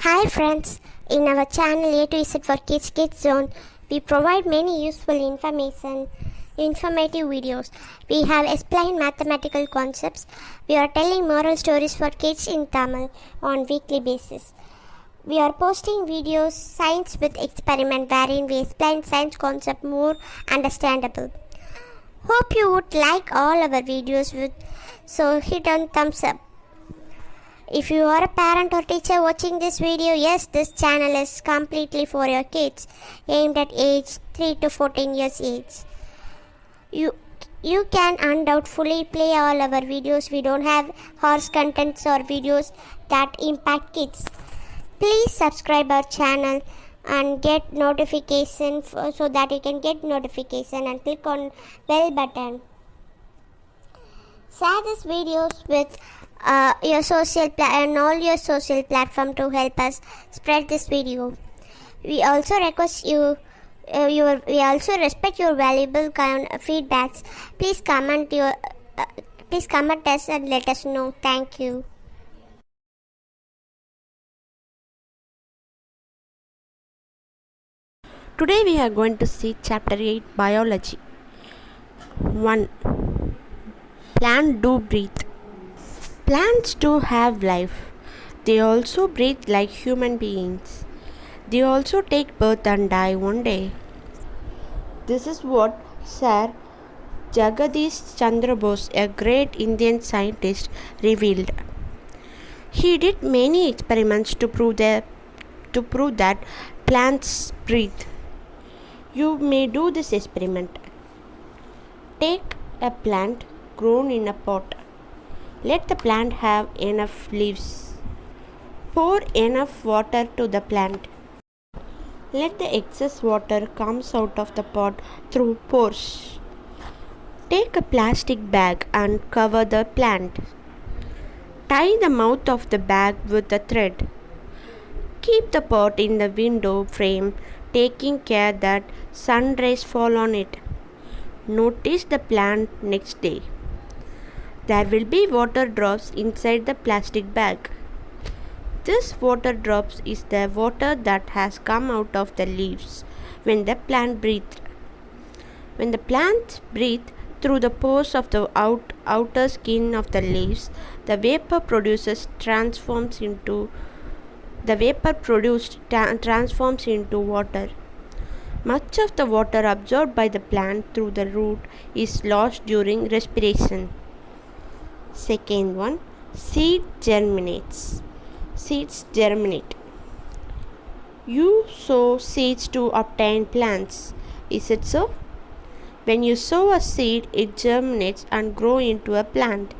Hi friends, in our channel A to Z for Kids Zone, we provide many useful informative videos. We have explained mathematical concepts. We are telling moral stories for kids in Tamil on weekly basis. We are posting videos science with experiment wherein we explain science concept more understandable. Hope you would like all our videos so hit on thumbs up. If you are a parent or teacher watching this video, yes, this channel is completely for your kids, aimed at age 3 to 14 years age. You can undoubtedly play all our videos. We don't have harsh contents or videos that impact kids. Please subscribe our channel and get notification so that you can get notification and click on bell button. Share these videos with your and all your social platform to help us spread this video. We also request we also respect your valuable feedbacks. Please comment us and let us know. Thank you. Today we are going to see chapter 8 biology. 1. Plants do breathe. Plants do have life. They also breathe like human beings. They also take birth and die one day. This is what Sir Jagadish Chandra Bose, a great Indian scientist, revealed. He did many experiments to prove that plants breathe. You may do this experiment. Take a plant grown in a pot. Let the plant have enough leaves. Pour enough water to the plant. Let the excess water comes out of the pot through pores. Take a plastic bag and cover the plant. Tie the mouth of the bag with a thread. Keep the pot in the window frame, taking care that sun rays fall on it. Notice the plant next day. There will be water drops inside the plastic bag. This water drops is the water that has come out of the leaves when the plant breathed. When the plants breathe through the pores of the outer skin of the leaves, the vapor produced transforms into water. Much of the water absorbed by the plant through the root is lost during respiration. Second one, seeds germinate. You sow seeds to obtain plants. Is it so? When you sow a seed, it germinates and grows into a plant.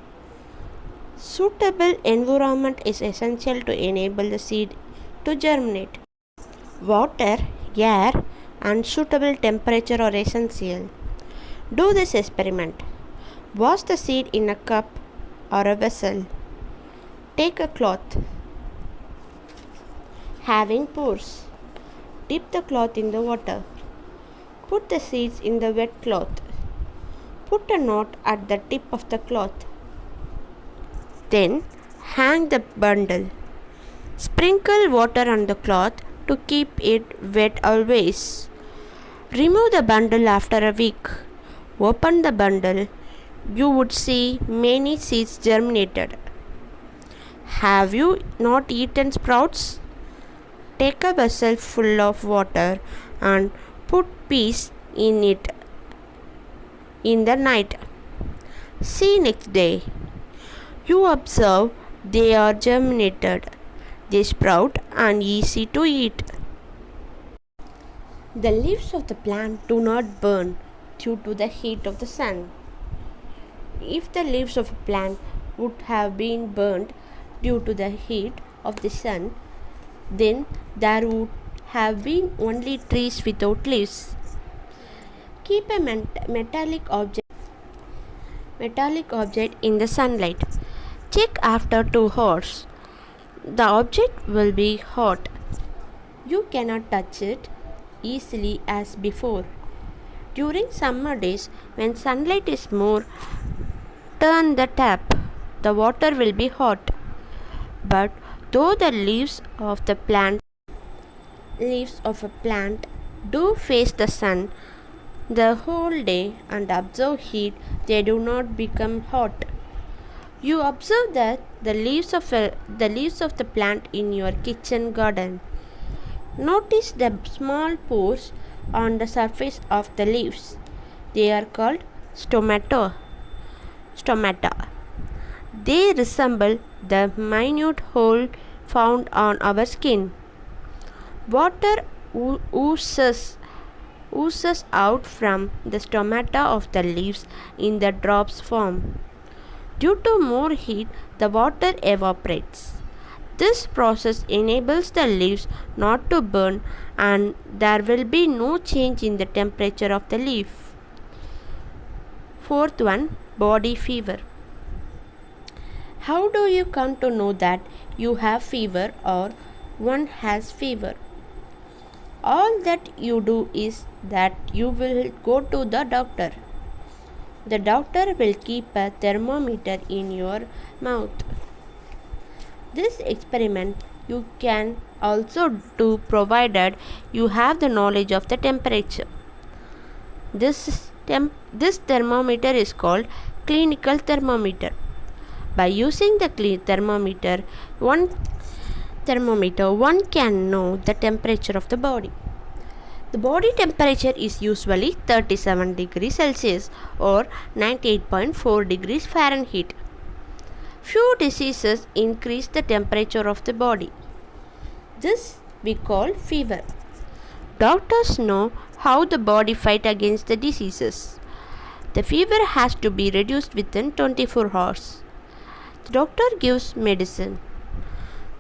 Suitable environment is essential to enable the seed to germinate. Water, air, and suitable temperature are essential. Do this experiment. Wash the seed in a cup or a vessel. Take a cloth having pores. Dip the cloth in the water. Put the seeds in the wet cloth. Put a knot at the tip of the cloth. Then hang the bundle. Sprinkle water on the cloth to keep it wet always. Remove the bundle after a week. Open the bundle. You would see many seeds germinated. Have you not eaten sprouts? Take a vessel full of water and put peas in it in the night. See next day. You observe they are germinated. They sprout and easy to eat. The leaves of the plant do not burn due to the heat of the sun. If the leaves of a plant would have been burnt due to the heat of the sun, then there would have been only trees without leaves. Keep a metallic object in the sunlight. Check after 2 hours. The object will be hot. You cannot touch it easily as before. During summer days, when sunlight is more, turn the tap. The water will be hot. But Though the leaves of a plant do face the sun the whole day and absorb heat, they do not become hot. You observe that the leaves of the plant in your kitchen garden. Notice the small pores on the surface of the leaves. They are called stomata. They resemble the minute hole found on our skin. Water oozes out from the stomata of the leaves in the drops form. Due to more heat, the water evaporates. This process enables the leaves not to burn and there will be no change in the temperature of the leaf. Fourth one, body fever. How do you come to know that you have fever or one has fever? All that you do is that you will go to the doctor. The doctor will keep a thermometer in your mouth. This experiment you can also do provided you have the knowledge of the temperature. This thermometer is called clinical thermometer. By using the thermometer, one can know the temperature of the body. The body temperature is usually 37 degrees Celsius or 98.4 degrees Fahrenheit. Few diseases increase the temperature of the body. This we call fever. Doctors know how the body fight against the diseases. The fever has to be reduced within 24 hours. The doctor gives medicine.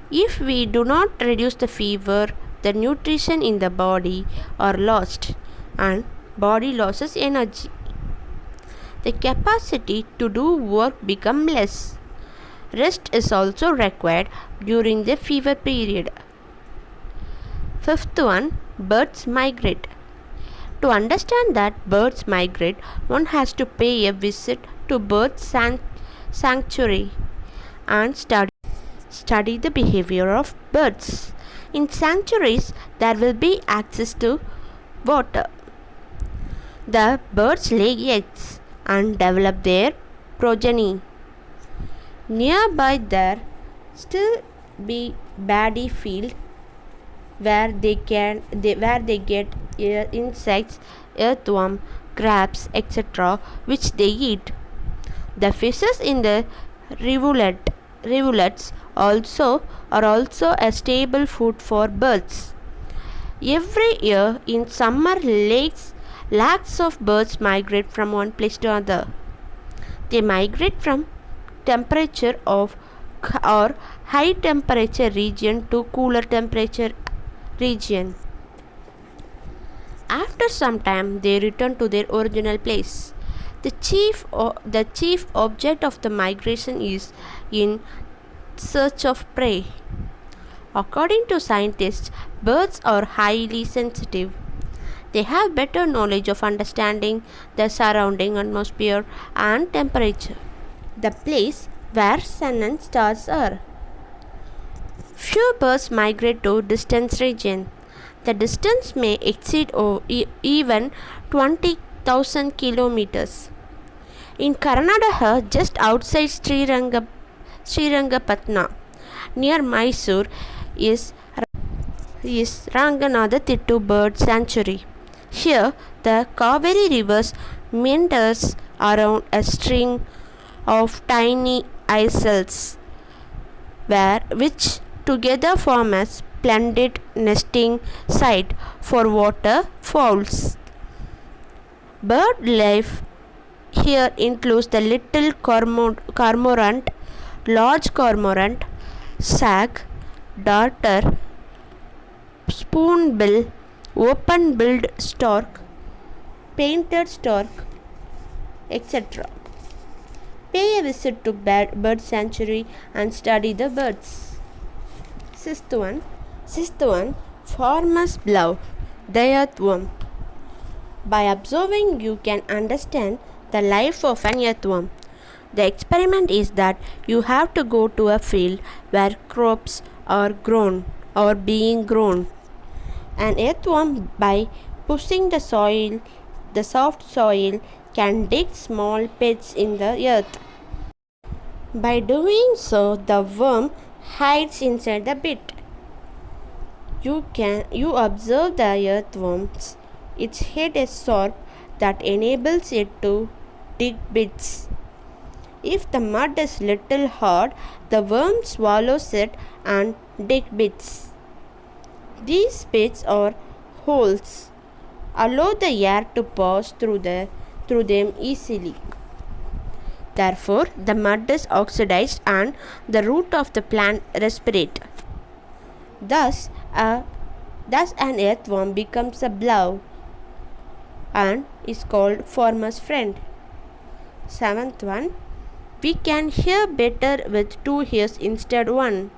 If we do not reduce the fever, the nutrition in the body are lost and body loses energy. The capacity to do work become less. Rest is also required during the fever period. Fifth one, birds migrate. To understand that birds migrate, one has to pay a visit to bird sanctuary and study the behavior of birds. In sanctuaries, there will be access to water. The birds lay eggs and develop their progeny. Nearby there still be paddy field where they get insects, earthworm, crabs, etc., which they eat. The fishes in the rivulets are also a stable food for birds. Every year in summer lakes, lakhs of birds migrate from one place to another. They migrate from temperature of or high temperature region to cooler temperature region. After some time they return to their original place. The chief object of the migration is in search of prey. According to scientists, birds are highly sensitive. They have better knowledge of understanding the surrounding atmosphere and temperature, the place where sun and stars are. Few birds migrate to distant region. The distance may exceed even 20,000 kilometers. In Karnataka, just outside Srirangapatna, near Mysore, is Ranganatha Tittu Bird Sanctuary. Here, the Kaveri River meanders around a string of tiny isles, which together form a splendid nesting site for waterfowls. Bird life here includes the little cormorant, large cormorant, stag, darter, spoonbill, open-billed stork, painted stork, etc. Pay a visit to bird sanctuary and study the birds. Sixth one, farmer's plough, the earthworm. By observing, you can understand the life of an earthworm. The experiment is that you have to go to a field where crops or being grown. An earthworm, by pushing the soft soil, can dig small pits in the earth. By doing so, the worm hides inside the pit. You observe the earthworms. Its head is sharp that enables it to dig bits. If the mud is little hard, the worm swallows it and dig bits. These bits or holes allow the air to pass through them easily. Therefore, the mud is oxidized and the root of the plant respirate. Thus an earthworm becomes a blow and is called farmer's friend. Seventh one, we can hear better with two ears instead one.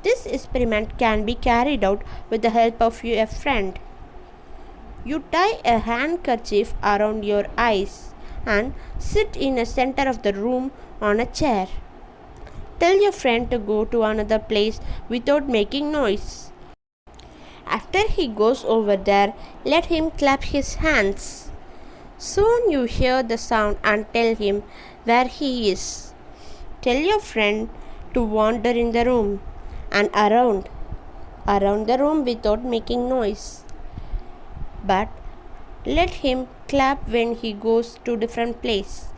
This experiment can be carried out with the help of a friend. You tie a handkerchief around your eyes and sit in the center of the room on a chair. Tell your friend to go to another place without making noise. After he goes over there, let him clap his hands. Soon you hear the sound and tell him where he is. Tell your friend to wander in the room and around the room without making noise. But let him clap when he goes to different place.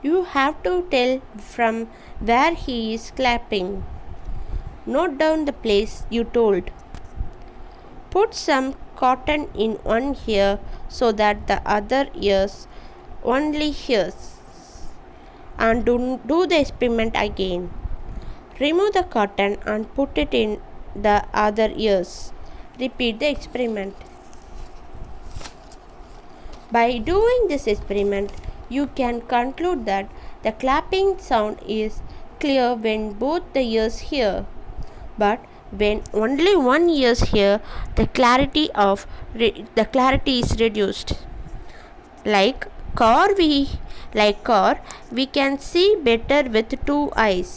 You have to tell from where he is clapping. Note down the place you told. Put some cotton in one ear so that the other ears only hears. And do the experiment again. Remove the cotton and put it in the other ears. Repeat the experiment. By doing this experiment, you can conclude that the clapping sound is clear when both the ears hear. But when only one ear hears, the clarity is reduced. Like car, we can see better with two eyes.